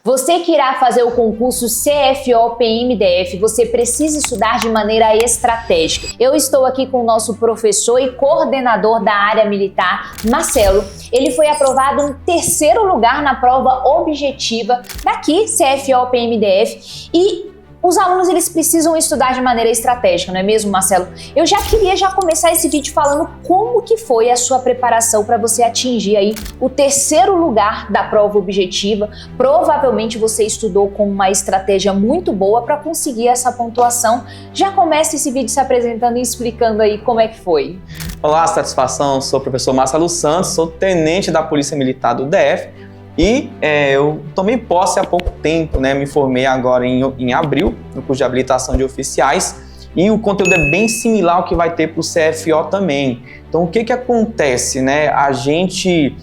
Você que irá fazer o concurso CFO-PMDF, você precisa estudar de maneira estratégica. Eu estou aqui com o nosso professor e coordenador da área militar, Marcelo. Ele foi aprovado em 3º lugar na prova objetiva daqui, CFO-PMDF, e os alunos eles precisam estudar de maneira estratégica, não é mesmo, Marcelo? Eu já queria começar esse vídeo falando como que foi a sua preparação para você atingir aí o 3º lugar da prova objetiva. Provavelmente você estudou com uma estratégia muito boa para conseguir essa pontuação. Já começa esse vídeo se apresentando e explicando aí como é que foi. Olá, satisfação, sou o professor Marcelo Santos, sou tenente da Polícia Militar do DF. E eu tomei posse há pouco tempo, né? Me formei agora em abril, no curso de habilitação de oficiais, e o conteúdo é bem similar ao que vai ter para o CFO também. Então, o que acontece, né? A gente,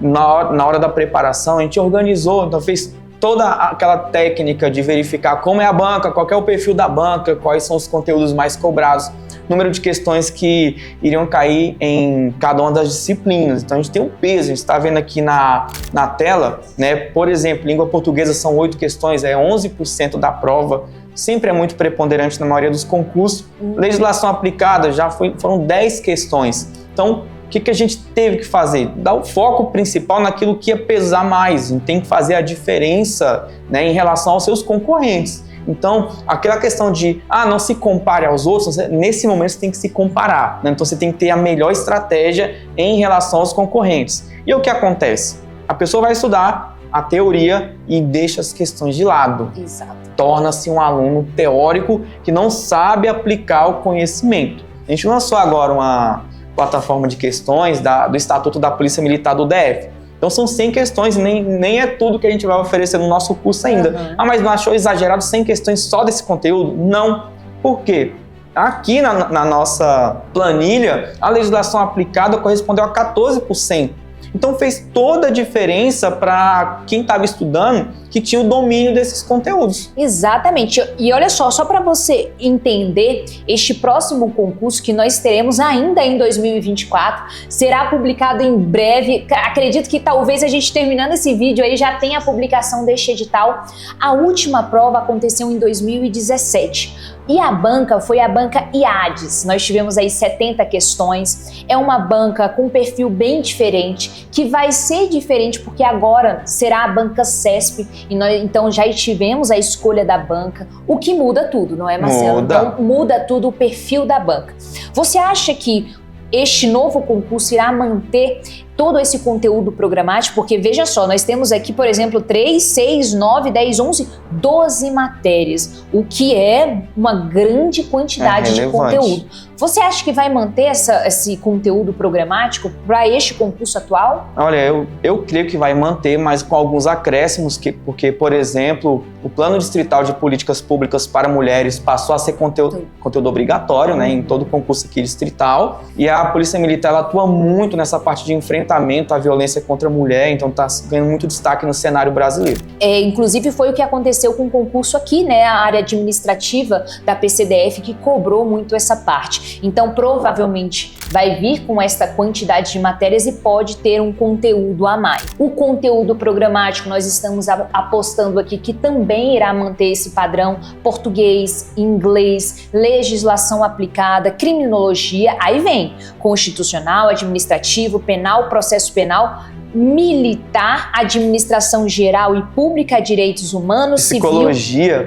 na hora da preparação, a gente organizou, então fez toda aquela técnica de verificar como é a banca, qual é o perfil da banca, quais são os conteúdos mais cobrados, número de questões que iriam cair em cada uma das disciplinas. Então a gente tem um peso, a gente está vendo aqui na tela, né? Por exemplo, língua portuguesa são 8 questões, é 11% da prova, sempre é muito preponderante na maioria dos concursos. Legislação aplicada foram 10 questões. Então, o que a gente teve que fazer? Dar o foco principal naquilo que ia pesar mais, a gente tem que fazer a diferença, né, em relação aos seus concorrentes. Então, aquela questão de, não se compare aos outros, nesse momento você tem que se comparar, né? Então você tem que ter a melhor estratégia em relação aos concorrentes. E o que acontece? A pessoa vai estudar a teoria e deixa as questões de lado. Exato. Torna-se um aluno teórico que não sabe aplicar o conhecimento. A gente lançou agora uma plataforma de questões do Estatuto da Polícia Militar do DF. Então são 100 questões, nem é tudo que a gente vai oferecer no nosso curso ainda. Mas não achou exagerado 100 questões só desse conteúdo? Não. Por quê? Aqui na nossa planilha, a legislação aplicada correspondeu a 14%. Então fez toda a diferença para quem estava estudando que tinha o domínio desses conteúdos. Exatamente. E olha só para você entender, este próximo concurso que nós teremos ainda em 2024, será publicado em breve. Acredito que talvez a gente terminando esse vídeo aí já tenha a publicação deste edital. A última prova aconteceu em 2017. E a banca foi a banca IADES. Nós tivemos aí 70 questões. É uma banca com um perfil bem diferente, que vai ser diferente porque agora será a banca CESP. E nós, então, já tivemos a escolha da banca, o que muda tudo, não é, Marcelo? Então, muda tudo o perfil da banca. Você acha que este novo concurso irá manter todo esse conteúdo programático? Porque veja só, nós temos aqui, por exemplo, 3, 6, 9, 10, 11, 12 matérias, o que é uma grande quantidade de conteúdo. Você acha que vai manter esse conteúdo programático para este concurso atual? Olha, eu creio que vai manter, mas com alguns acréscimos, porque, por exemplo, o Plano Distrital de Políticas Públicas para Mulheres passou a ser conteúdo obrigatório, né, em todo o concurso aqui distrital, e a Polícia Militar ela atua muito nessa parte de enfrentamento à violência contra a mulher, então está ganhando muito destaque no cenário brasileiro. Inclusive foi o que aconteceu com o concurso aqui, né, a área administrativa da PCDF que cobrou muito essa parte. Então, provavelmente, vai vir com essa quantidade de matérias e pode ter um conteúdo a mais. O conteúdo programático, nós estamos apostando aqui que também irá manter esse padrão: português, inglês, legislação aplicada, criminologia, aí vem constitucional, administrativo, penal, processo penal, militar, administração geral e pública, direitos humanos, psicologia.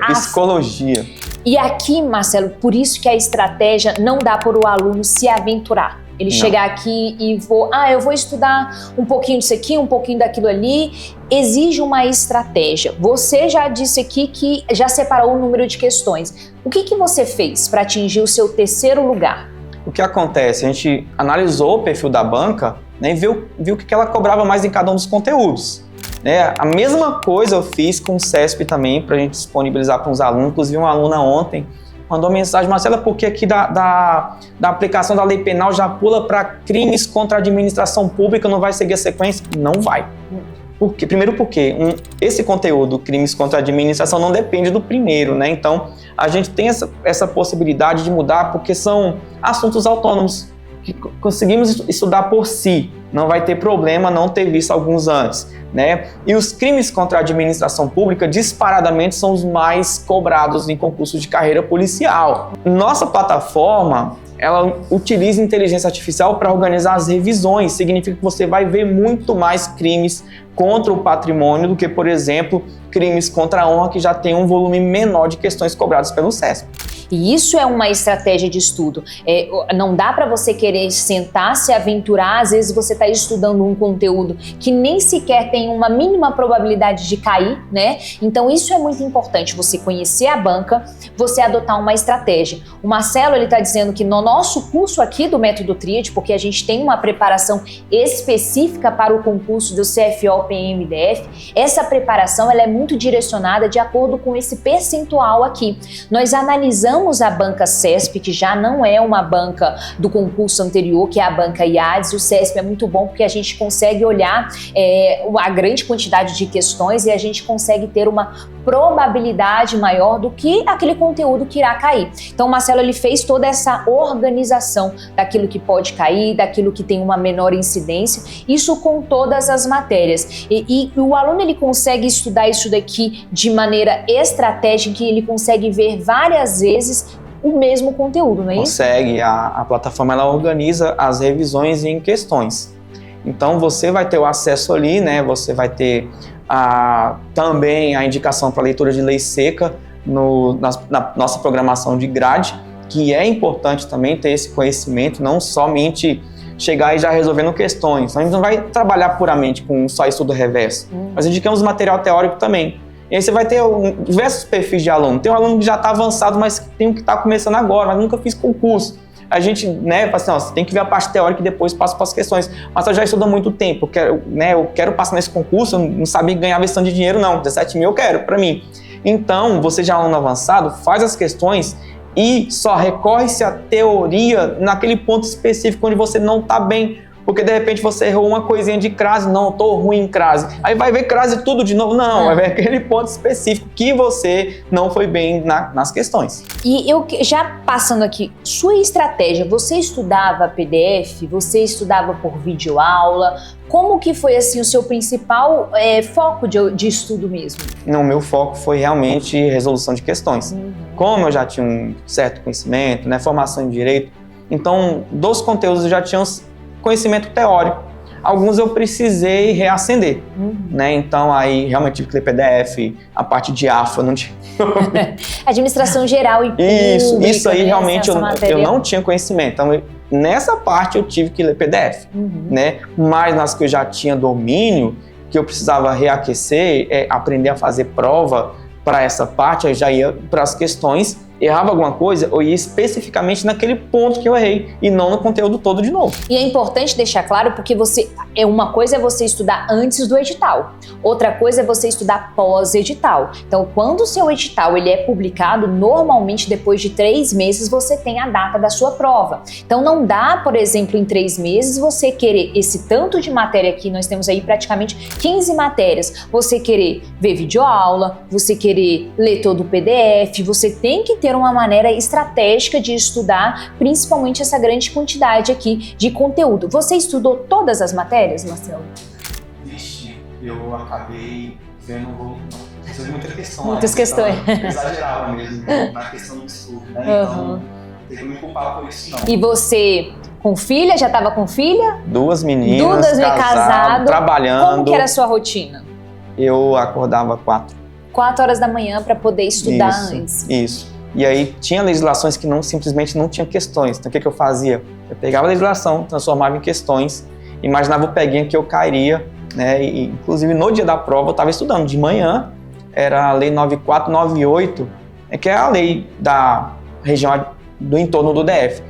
E aqui, Marcelo, por isso que a estratégia não dá para o aluno se aventurar. Ele chegar aqui e eu vou estudar um pouquinho disso aqui, um pouquinho daquilo ali. Exige uma estratégia. Você já disse aqui que já separou o número de questões. O que você fez para atingir o seu 3º lugar? O que acontece? A gente analisou o perfil da banca, né, e viu o que ela cobrava mais em cada um dos conteúdos. A mesma coisa eu fiz com o CESP também, para a gente disponibilizar para os alunos. Inclusive, uma aluna ontem mandou mensagem: Marcela, porque aqui da aplicação da lei penal já pula para crimes contra a administração pública, não vai seguir a sequência? Não vai. Primeiro porque esse conteúdo, crimes contra a administração, não depende do primeiro, né? Então, a gente tem essa possibilidade de mudar porque são assuntos autônomos. conseguimos estudar por si, não vai ter problema não ter visto alguns antes, né? E os crimes contra a administração pública, disparadamente, são os mais cobrados em concursos de carreira policial. Nossa plataforma, ela utiliza inteligência artificial para organizar as revisões. Significa que você vai ver muito mais crimes contra o patrimônio do que, por exemplo, crimes contra a honra, que já tem um volume menor de questões cobradas pelo CESP. E isso é uma estratégia de estudo. Não dá para você querer sentar, se aventurar. Às vezes você está estudando um conteúdo que nem sequer tem uma mínima probabilidade de cair, né? Então isso é muito importante, você conhecer a banca, você adotar uma estratégia. O Marcelo, ele está dizendo que no nosso curso aqui do Método Tríade, porque a gente tem uma preparação específica para o concurso do CFO-PM-DF, essa preparação ela é muito direcionada de acordo com esse percentual aqui. Nós analisamos a banca CESP, que já não é uma banca do concurso anterior, que é a banca IADES. O CESP é muito bom porque a gente consegue olhar a grande quantidade de questões e a gente consegue ter uma probabilidade maior do que aquele conteúdo que irá cair. Então o Marcelo, ele fez toda essa organização daquilo que pode cair, daquilo que tem uma menor incidência, isso com todas as matérias. E o aluno, ele consegue estudar isso daqui de maneira estratégica e ele consegue ver várias vezes o mesmo conteúdo, não é isso? Consegue. A plataforma, ela organiza as revisões em questões. Então você vai ter o acesso ali, né? Você vai ter também a indicação para leitura de lei seca na nossa programação de grade, que é importante também ter esse conhecimento, não somente chegar e já resolvendo questões. A gente não vai trabalhar puramente com só estudo reverso. Nós indicamos material teórico também. E aí você vai ter diversos perfis de aluno. Tem um aluno que já está avançado, mas tem um que está começando agora, mas nunca fiz concurso. A gente, né, fala assim, ó, você tem que ver a parte teórica e depois passa para as questões. Mas eu já estudo há muito tempo, eu quero passar nesse concurso, eu não sabia ganhar versão de dinheiro não, 17 mil eu quero, para mim. Então, você já é aluno avançado, faz as questões e só recorre-se à teoria naquele ponto específico onde você não está bem. Porque de repente você errou uma coisinha de crase, não, tô ruim em crase. Aí vai ver crase tudo de novo, não, vai ver aquele ponto específico que você não foi bem nas questões. E eu já passando aqui, sua estratégia, você estudava PDF, você estudava por videoaula, como que foi assim o seu principal foco de estudo mesmo? Não, meu foco foi realmente resolução de questões. Como eu já tinha um certo conhecimento, né, formação em direito, então dos conteúdos eu já tinha conhecimento teórico. Alguns eu precisei reacender, né? Então aí realmente tive que ler PDF, a parte de AFA não tinha. Administração geral e pública, isso aí, né? Realmente eu não tinha conhecimento. Então nessa parte eu tive que ler PDF, né? Mas nas que eu já tinha domínio, que eu precisava reaquecer, aprender a fazer prova para essa parte, eu já ia para as questões. Errava alguma coisa, eu ia especificamente naquele ponto que eu errei e não no conteúdo todo de novo. E é importante deixar claro porque uma coisa é você estudar antes do edital, outra coisa é você estudar pós-edital. Então, quando o seu edital ele é publicado, normalmente depois de 3 meses você tem a data da sua prova. Então, não dá, por exemplo, em 3 meses você querer esse tanto de matéria aqui, nós temos aí praticamente 15 matérias, você querer ver videoaula, você querer ler todo o PDF, você tem que ter uma maneira estratégica de estudar, principalmente essa grande quantidade aqui de conteúdo. Você estudou todas as matérias, Marcelo? Vixe, eu acabei vendo muita questão. Muitas questões. Exagerava mesmo na questão do estudo, né? Então, tem que me culpar por isso não. E você com filha? Já estava com filha? 2 meninas, casado, trabalhando. Como que era a sua rotina? Eu acordava 4 horas da manhã para poder estudar antes. Isso. E aí tinha legislações que simplesmente não tinham questões. Então o que eu fazia? Eu pegava a legislação, transformava em questões, imaginava o peguinha que eu cairia, né? E, inclusive no dia da prova eu estava estudando. De manhã era a lei 9498, que é a lei da região do entorno do DF.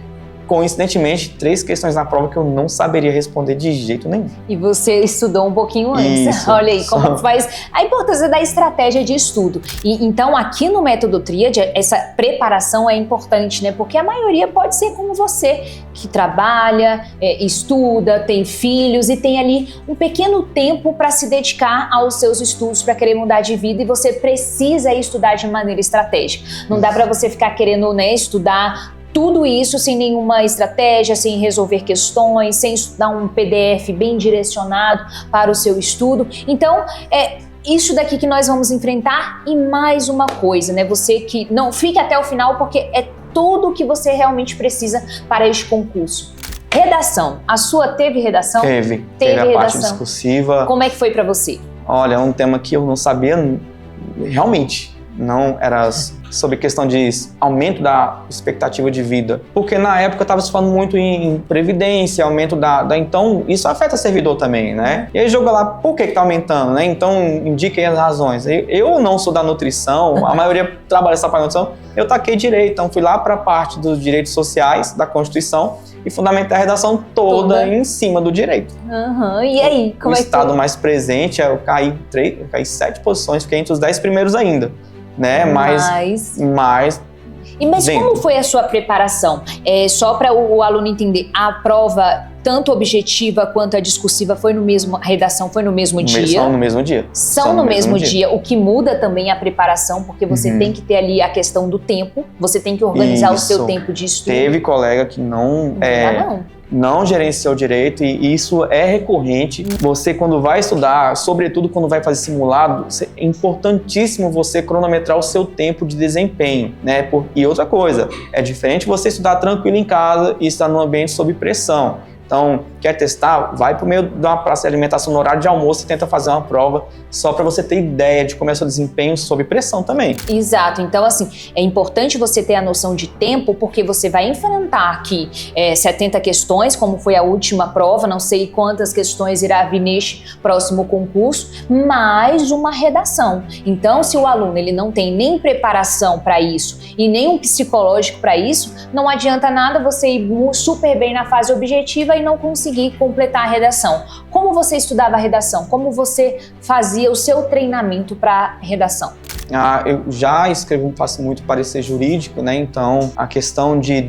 Coincidentemente, 3 questões na prova que eu não saberia responder de jeito nenhum. E você estudou um pouquinho antes. Isso. Olha aí como faz a importância da estratégia de estudo. E então aqui no Método Tríade, essa preparação é importante, né? Porque a maioria pode ser como você, que trabalha, estuda, tem filhos e tem ali um pequeno tempo para se dedicar aos seus estudos, para querer mudar de vida, e você precisa estudar de maneira estratégica. Não dá para você ficar querendo, né, estudar tudo isso sem nenhuma estratégia, sem resolver questões, sem estudar um PDF bem direcionado para o seu estudo. Então, isso daqui que nós vamos enfrentar. E mais uma coisa, né? Você que não fique até o final, porque é tudo o que você realmente precisa para este concurso. Redação. A sua teve redação? Teve a redação. parte discursiva. Como é que foi para você? Olha, é um tema que eu não sabia realmente. Não era sobre questão de aumento da expectativa de vida. Porque na época estava se falando muito em previdência, aumento então isso afeta o servidor também, né? E aí joga lá, por que está aumentando, né? Então indiquem as razões. Eu não sou da nutrição, a maioria trabalha essa parte da nutrição, eu taquei direito, então fui lá para a parte dos direitos sociais da Constituição e fundamentei a redação toda em cima do direito. E aí, como o é que estado mais presente, eu caí 7 posições, fiquei entre os 10 primeiros ainda. Né? Mas como foi a sua preparação? Só para o aluno entender, a prova, tanto objetiva quanto a discursiva, a redação foi no mesmo dia? São no mesmo dia. São no mesmo dia, o que muda também a preparação, porque você tem que ter ali a questão do tempo, você tem que organizar o seu tempo de estudo. Teve colega que não gerenciou direito, e isso é recorrente. Você, quando vai estudar, sobretudo quando vai fazer simulado, é importantíssimo você cronometrar o seu tempo de desempenho, né? E outra coisa, é diferente você estudar tranquilo em casa e estar num ambiente sob pressão. Então, quer testar? Vai para o meio de uma praça de alimentação no horário de almoço e tenta fazer uma prova, só para você ter ideia de como é o seu desempenho sob pressão também. Exato. Então, assim, é importante você ter a noção de tempo, porque você vai enfrentar aqui 70 questões, como foi a última prova, não sei quantas questões irá vir neste próximo concurso, mais uma redação. Então, se o aluno ele não tem nem preparação para isso e nem um psicológico para isso, não adianta nada você ir super bem na fase objetiva e não conseguir completar a redação. Como você estudava a redação? Como você fazia o seu treinamento para redação? Eu já faço muito parecer jurídico, né? Então, a questão de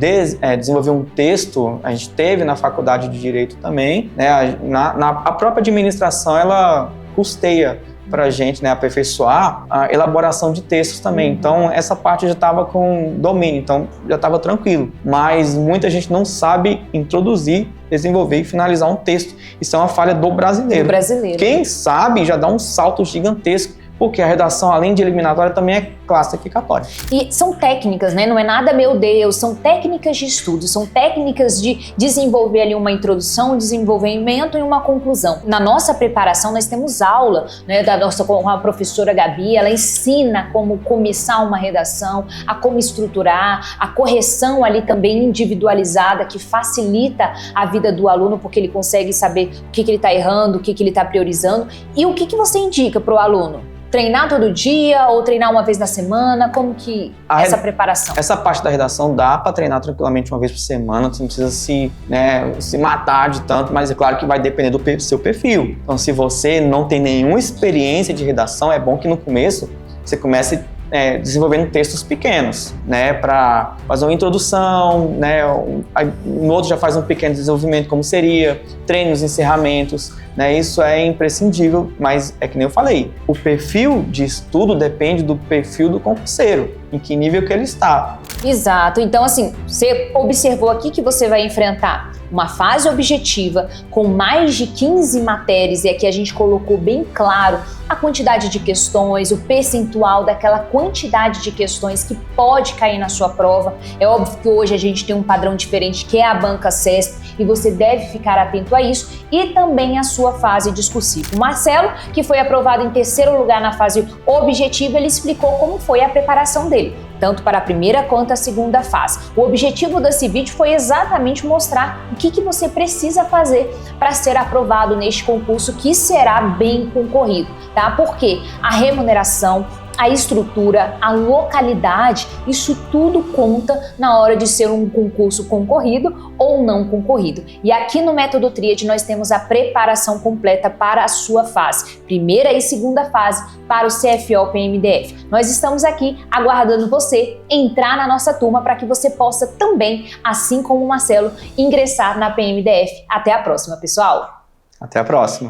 desenvolver um texto, a gente teve na faculdade de Direito também, né? A própria administração, ela custeia para a gente, né, aperfeiçoar a elaboração de textos também. Então, essa parte já estava com domínio, então já estava tranquilo. Mas muita gente não sabe introduzir, desenvolver e finalizar um texto. Isso é uma falha do brasileiro. Quem sabe já dá um salto gigantesco, porque a redação, além de eliminatória, também é classificatória. E são técnicas, né? Não é nada, meu Deus, são técnicas de estudo, são técnicas de desenvolver ali uma introdução, um desenvolvimento e uma conclusão. Na nossa preparação, nós temos aula, né, com a professora Gabi, ela ensina como começar uma redação, a como estruturar, a correção ali também individualizada, que facilita a vida do aluno, porque ele consegue saber o que ele está errando, o que ele está priorizando. E o que você indica para o aluno? Treinar todo dia ou treinar uma vez na semana? Como que essa preparação? Essa parte da redação dá para treinar tranquilamente uma vez por semana, você não precisa se matar de tanto, mas é claro que vai depender do seu perfil. Então, se você não tem nenhuma experiência de redação, é bom que no começo você comece desenvolvendo textos pequenos, né, para fazer uma introdução, né, no outro já faz um pequeno desenvolvimento, como seria, treinos, encerramentos, né, isso é imprescindível, mas é que nem eu falei, o perfil de estudo depende do perfil do concurseiro, em que nível que ele está. Exato, então assim, você observou aqui que você vai enfrentar uma fase objetiva com mais de 15 matérias, e aqui a gente colocou bem claro a quantidade de questões, o percentual daquela quantidade de questões que pode cair na sua prova. É óbvio que hoje a gente tem um padrão diferente, que é a banca CESP, e você deve ficar atento a isso, e também a sua fase discursiva. O Marcelo, que foi aprovado em 3º lugar na fase objetiva, ele explicou como foi a preparação dele, tanto para a primeira quanto a segunda fase. O objetivo desse vídeo foi exatamente mostrar o que você precisa fazer para ser aprovado neste concurso, que será bem concorrido, tá? Porque a remuneração, a estrutura, a localidade, isso tudo conta na hora de ser um concurso concorrido ou não concorrido. E aqui no Método Tríade nós temos a preparação completa para a sua fase, primeira e segunda fase para o CFO-PMDF. Nós estamos aqui aguardando você entrar na nossa turma para que você possa também, assim como o Marcelo, ingressar na PMDF. Até a próxima, pessoal! Até a próxima!